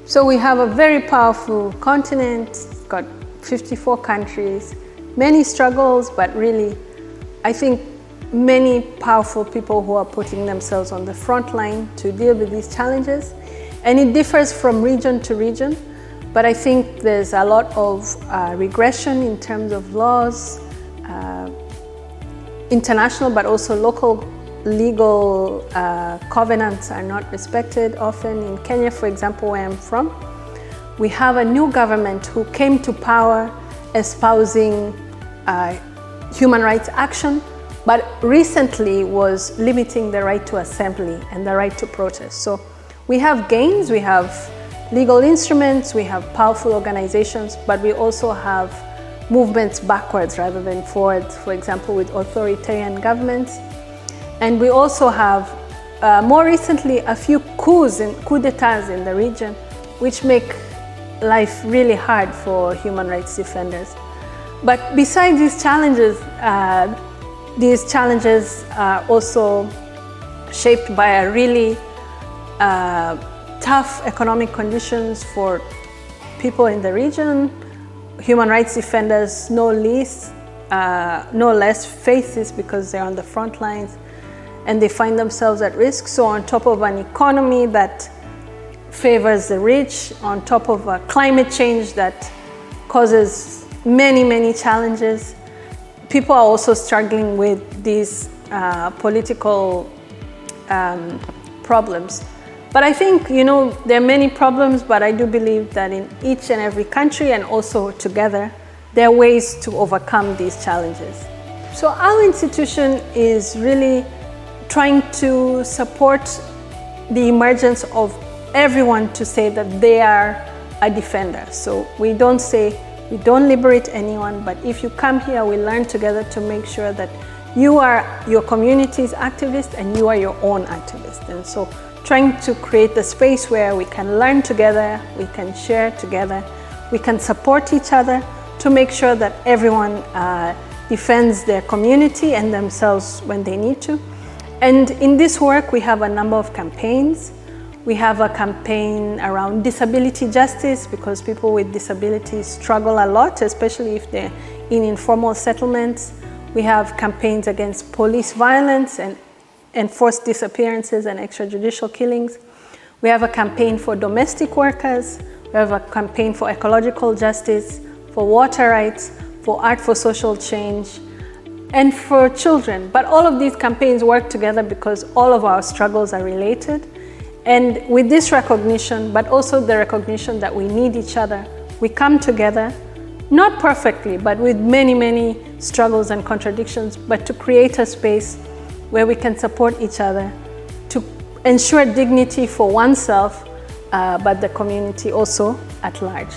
So we have a very powerful continent, it's got 54 countries, many struggles, but really, I think many powerful people who are putting themselves on the front line to deal with these challenges. And it differs from region to region, but I think there's a lot of regression in terms of laws, international but also local legal covenants are not respected often. In Kenya, for example, where I'm from, we have a new government who came to power espousing human rights action, but recently was limiting the right to assembly and the right to protest. So we have gains, we have legal instruments, we have powerful organizations, but we also have movements backwards rather than forwards, for example, with authoritarian governments. And we also have, more recently, a few coups and coup d'etats in the region, which make life really hard for human rights defenders. But besides these challenges are also shaped by a really tough economic conditions for people in the region. Human rights defenders, no less face this because they're on the front lines and they find themselves at risk. So on top of an economy that favors the rich, on top of a climate change that causes many, many challenges, people are also struggling with these political problems. But I think, there are many problems, but I do believe that in each and every country and also together, there are ways to overcome these challenges. So our institution is really trying to support the emergence of everyone to say that they are a defender. So we don't say we don't liberate anyone, but if you come here, we learn together to make sure that you are your community's activist and you are your own activist. And so trying to create the space where we can learn together, we can share together, we can support each other to make sure that everyone defends their community and themselves when they need to. And in this work, we have a number of campaigns. We have a campaign around disability justice because people with disabilities struggle a lot, especially if they're in informal settlements. We have campaigns against police violence and enforced disappearances and extrajudicial killings. We have a campaign for domestic workers. We have a campaign for ecological justice, for water rights, for art for social change, and for children. But all of these campaigns work together because all of our struggles are related. And with this recognition, but also the recognition that we need each other, we come together, not perfectly, but with many, many struggles and contradictions, but to create a space where we can support each other, to ensure dignity for oneself, but the community also at large.